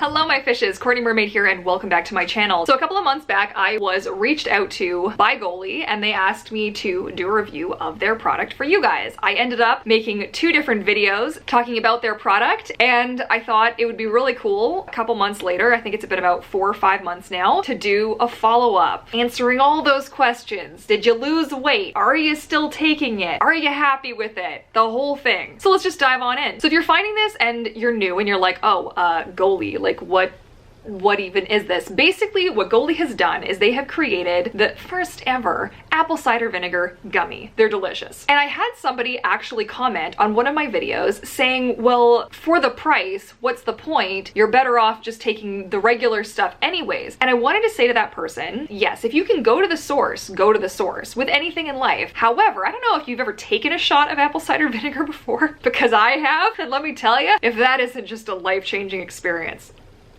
Hello my fishes, Courtney Mermaid here and welcome back to my channel. So a couple of months back I was reached out to by Goli and they asked me to do a review of their product for you guys. I ended up making two different videos talking about their product and I thought it would be really cool a couple months later, I think it's been about 4 or 5 months now, to do a follow-up answering all those questions. Did you lose weight? Are you still taking it? Are you happy with it? The whole thing. So let's just dive on in. So if you're finding this and you're new and you're like, oh, Goli, like what even is this? Basically, what Goli has done is they have created the first ever apple cider vinegar gummy. They're delicious. And I had somebody actually comment on one of my videos saying, well, for the price, what's the point? You're better off just taking the regular stuff anyways. And I wanted to say to that person, yes, if you can go to the source, go to the source with anything in life. However, I don't know if you've ever taken a shot of apple cider vinegar before, because I have, and let me tell you, if that isn't just a life-changing experience.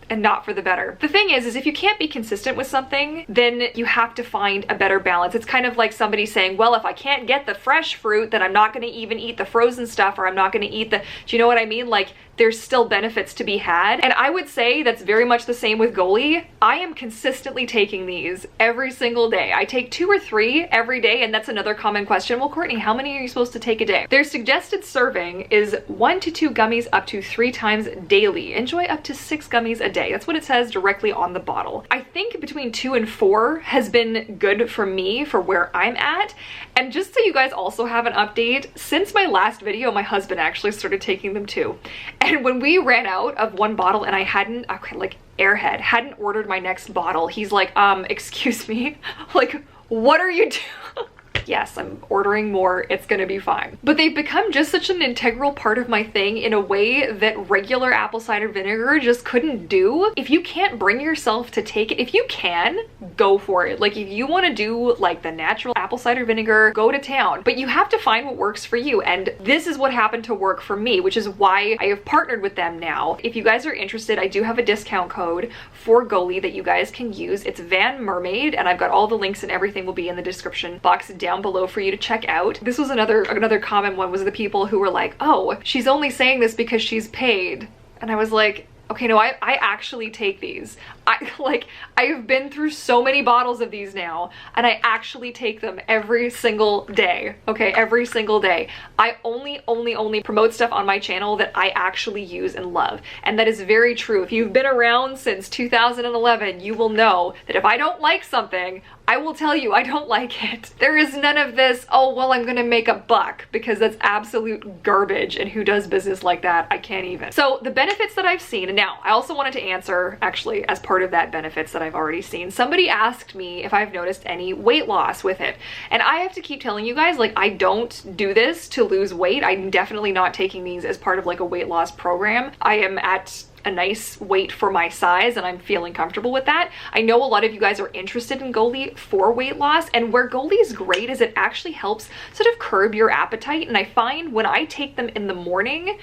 And not for the better. The thing is if you can't be consistent with something, then you have to find a better balance. It's kind of like somebody saying, well, if I can't get the fresh fruit, then I'm not gonna even eat the frozen stuff, or I'm not gonna eat the, do you know what I mean? Like, there's still benefits to be had. And I would say that's very much the same with Goli. I am consistently taking these every single day. I take 2 or 3 every day, and that's another common question. Well, Courtney, how many are you supposed to take a day? Their suggested serving is 1 to 2 gummies up to 3 times daily. Enjoy up to 6 gummies a day. That's what it says directly on the bottle. I think between 2 and 4 has been good for me for where I'm at. And just so you guys also have an update, since my last video, my husband actually started taking them too. And when we ran out of one bottle and I hadn't, like airhead, hadn't ordered my next bottle, he's like, excuse me, like, what are you doing? Yes, I'm ordering more, it's gonna be fine. But they've become just such an integral part of my thing in a way that regular apple cider vinegar just couldn't do. If you can't bring yourself to take it, if you can, go for it. Like if you wanna do like the natural apple cider vinegar, go to town. But you have to find what works for you. And this is what happened to work for me, which is why I have partnered with them now. If you guys are interested, I do have a discount code for Goli that you guys can use. It's Van Mermaid, and I've got all the links and everything will be in the description box down below for you to check out. This was another common one, was the people who were like, oh, she's only saying this because she's paid. And I was like, okay, no, I actually take these. I've been through so many bottles of these now, and I actually take them every single day, okay? Every single day. I only promote stuff on my channel that I actually use and love. And that is very true. If you've been around since 2011, you will know that if I don't like something, I will tell you I don't like it. There is none of this, oh, well, I'm gonna make a buck, because that's absolute garbage, and who does business like that? I can't even. So the benefits that I've seen, and now I also wanted to answer, actually, as part of that benefits that I've already seen, somebody asked me if I've noticed any weight loss with it. And I have to keep telling you guys, like, I don't do this to lose weight. I'm definitely not taking these as part of like a weight loss program. I am at a nice weight for my size and I'm feeling comfortable with that. I know a lot of you guys are interested in Goli for weight loss, and where Goli is great is it actually helps sort of curb your appetite. And I find when I take them in the morning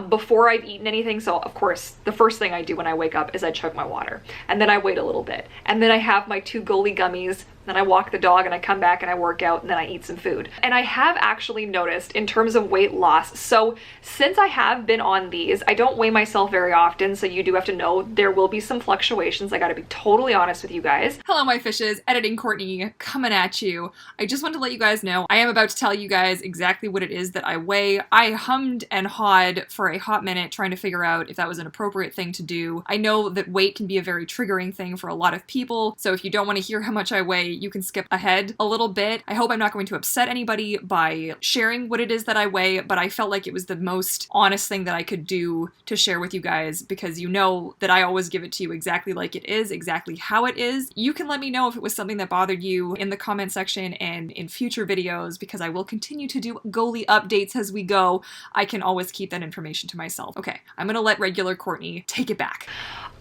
before I've eaten anything, so of course the first thing I do when I wake up is I chug my water, and then I wait a little bit, and then I have my 2 Goli gummies, then I walk the dog and I come back and I work out and then I eat some food. And I have actually noticed in terms of weight loss, so since I have been on these, I don't weigh myself very often, so you do have to know there will be some fluctuations. I gotta be totally honest with you guys. Hello my fishes, editing Courtney coming at you. I just want to let you guys know I am about to tell you guys exactly what it is that I weigh. I hummed and hawed for a hot minute trying to figure out if that was an appropriate thing to do. I know that weight can be a very triggering thing for a lot of people, so if you don't want to hear how much I weigh, you can skip ahead a little bit. I hope I'm not going to upset anybody by sharing what it is that I weigh, but I felt like it was the most honest thing that I could do to share with you guys, because you know that I always give it to you exactly like it is, exactly how it is. You can let me know if it was something that bothered you in the comment section and in future videos, because I will continue to do Goli updates as we go. I can always keep that information to myself. Okay, I'm gonna let regular Courtney take it back.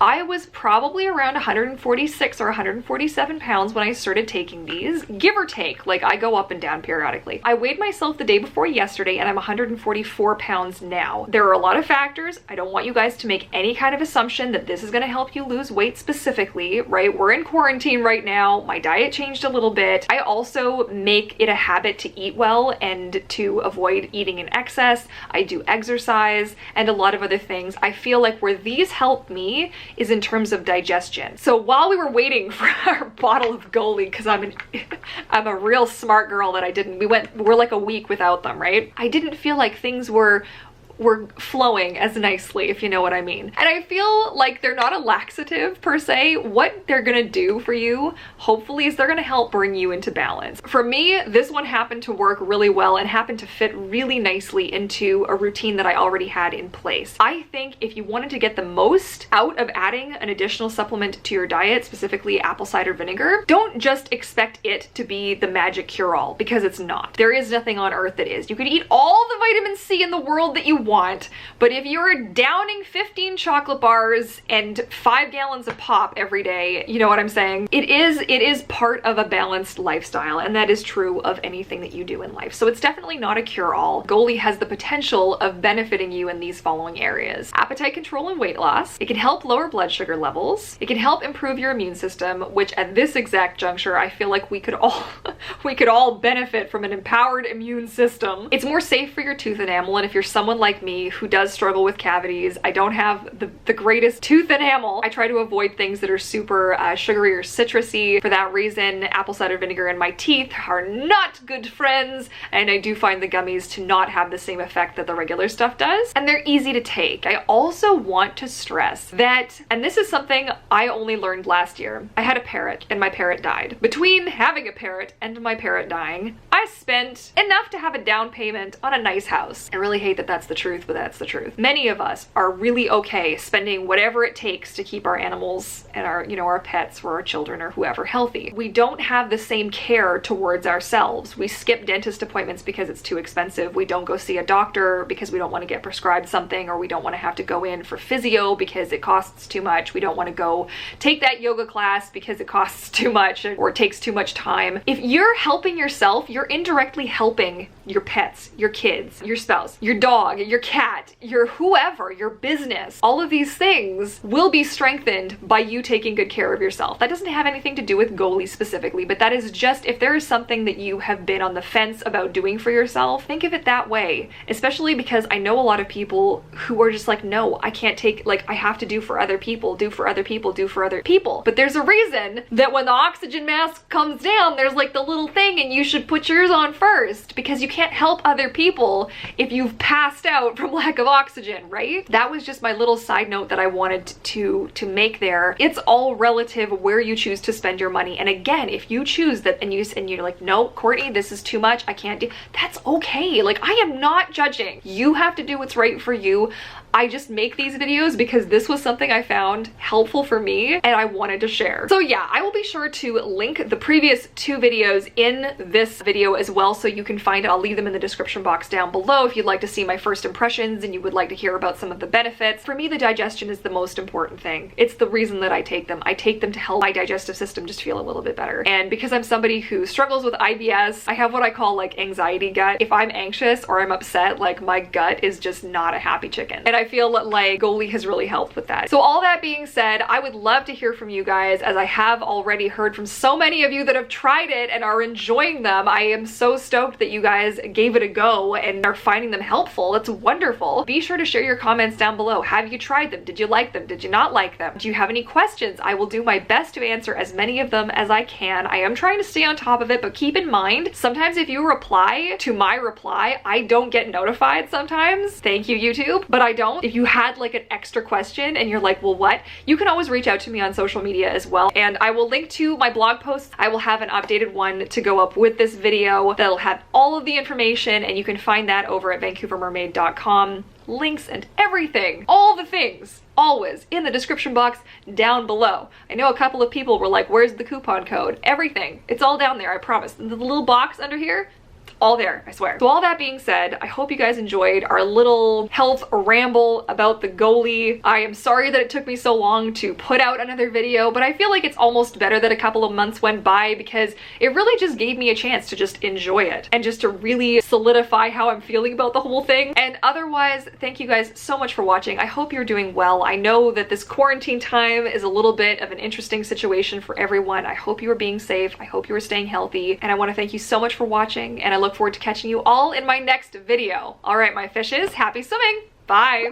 I was probably around 146 or 147 pounds when I started started taking these, give or take, like I go up and down periodically. I weighed myself the day before yesterday and I'm 144 pounds now. There are a lot of factors. I don't want you guys to make any kind of assumption that this is going to help you lose weight specifically, right? We're in quarantine right now. My diet changed a little bit. I also make it a habit to eat well and to avoid eating in excess. I do exercise and a lot of other things. I feel like where these help me is in terms of digestion. So while we were waiting for our bottle of Goli, because I'm a real smart girl that we're like a week without them, right? I didn't feel like things were flowing as nicely, if you know what I mean. And I feel like they're not a laxative per se. What they're gonna do for you, hopefully, is they're gonna help bring you into balance. For me, this one happened to work really well and happened to fit really nicely into a routine that I already had in place. I think if you wanted to get the most out of adding an additional supplement to your diet, specifically apple cider vinegar, don't just expect it to be the magic cure-all, because it's not. There is nothing on earth that is. You could eat all the vitamin C in the world that you want, but if you're downing 15 chocolate bars and 5 gallons of pop every day, you know what I'm saying? It is part of a balanced lifestyle, and that is true of anything that you do in life. So it's definitely not a cure-all. Goli has the potential of benefiting you in these following areas: appetite control and weight loss. It can help lower blood sugar levels. It can help improve your immune system, which at this exact juncture, I feel like we could all benefit from an empowered immune system. It's more safe for your tooth enamel, and if you're someone like me who does struggle with cavities, I don't have the greatest tooth enamel. I try to avoid things that are super sugary or citrusy. For that reason, apple cider vinegar and my teeth are not good friends, and I do find the gummies to not have the same effect that the regular stuff does, and they're easy to take. I also want to stress that, and this is something I only learned last year, I had a parrot and my parrot died. Between having a parrot and my parrot dying, I spent enough to have a down payment on a nice house. I really hate that that's the truth, but that's the truth. Many of us are really okay spending whatever it takes to keep our animals and our, you know, our pets or our children or whoever healthy. We don't have the same care towards ourselves. We skip dentist appointments because it's too expensive. We don't go see a doctor because we don't want to get prescribed something, or we don't want to have to go in for physio because it costs too much. We don't want to go take that yoga class because it costs too much or it takes too much time. If you're helping yourself, you're indirectly helping your pets, your kids, your spouse, your dog, your cat, your whoever, your business. All of these things will be strengthened by you taking good care of yourself. That doesn't have anything to do with Goli specifically, but that is just, if there is something that you have been on the fence about doing for yourself, think of it that way. Especially because I know a lot of people who are just like, no, I can't take, like, I have to do for other people, do for other people, do for other people. But there's a reason that when the oxygen mask comes down, there's like the little thing and you should put yours on first, because you can't help other people if you've passed out from lack of oxygen, right? That was just my little side note that I wanted to make there. It's all relative where you choose to spend your money. And again, if you choose that and you're like, no, Courtney, this is too much, I can't do, that's okay. Like, I am not judging. You have to do what's right for you. I just make these videos because this was something I found helpful for me and I wanted to share. So yeah, I will be sure to link the previous 2 videos in this video as well, so you can find it. I'll leave them in the description box down below if you'd like to see my first impressions and you would like to hear about some of the benefits. For me, the digestion is the most important thing. It's the reason that I take them. I take them to help my digestive system just feel a little bit better. And because I'm somebody who struggles with IBS, I have what I call like anxiety gut. If I'm anxious or I'm upset, like, my gut is just not a happy chicken. And I feel like Goli has really helped with that. So all that being said, I would love to hear from you guys, as I have already heard from so many of you that have tried it and are enjoying them. I am so stoked that you guys gave it a go and are finding them helpful. It's wonderful. Be sure to share your comments down below. Have you tried them? Did you like them? Did you not like them? Do you have any questions? I will do my best to answer as many of them as I can. I am trying to stay on top of it, but keep in mind, sometimes if you reply to my reply, I don't get notified sometimes. Thank you, YouTube, but I don't. If you had like an extra question and you're like, well, what? You can always reach out to me on social media as well. And I will link to my blog posts. I will have an updated one to go up with this video that'll have all of the information, and you can find that over at VancouverMermaid.com. Links and everything, all the things, always in the description box down below. I know a couple of people were like, where's the coupon code? Everything. It's all down there, I promise. The little box under here, all there, I swear. So all that being said, I hope you guys enjoyed our little health ramble about the Goli. I am sorry that it took me so long to put out another video, but I feel like it's almost better that a couple of months went by because it really just gave me a chance to just enjoy it and just to really solidify how I'm feeling about the whole thing. And otherwise, thank you guys so much for watching. I hope you're doing well. I know that this quarantine time is a little bit of an interesting situation for everyone. I hope you are being safe. I hope you are staying healthy. And I want to thank you so much for watching, and I look forward to catching you all in my next video. All right, my fishes, happy swimming. Bye.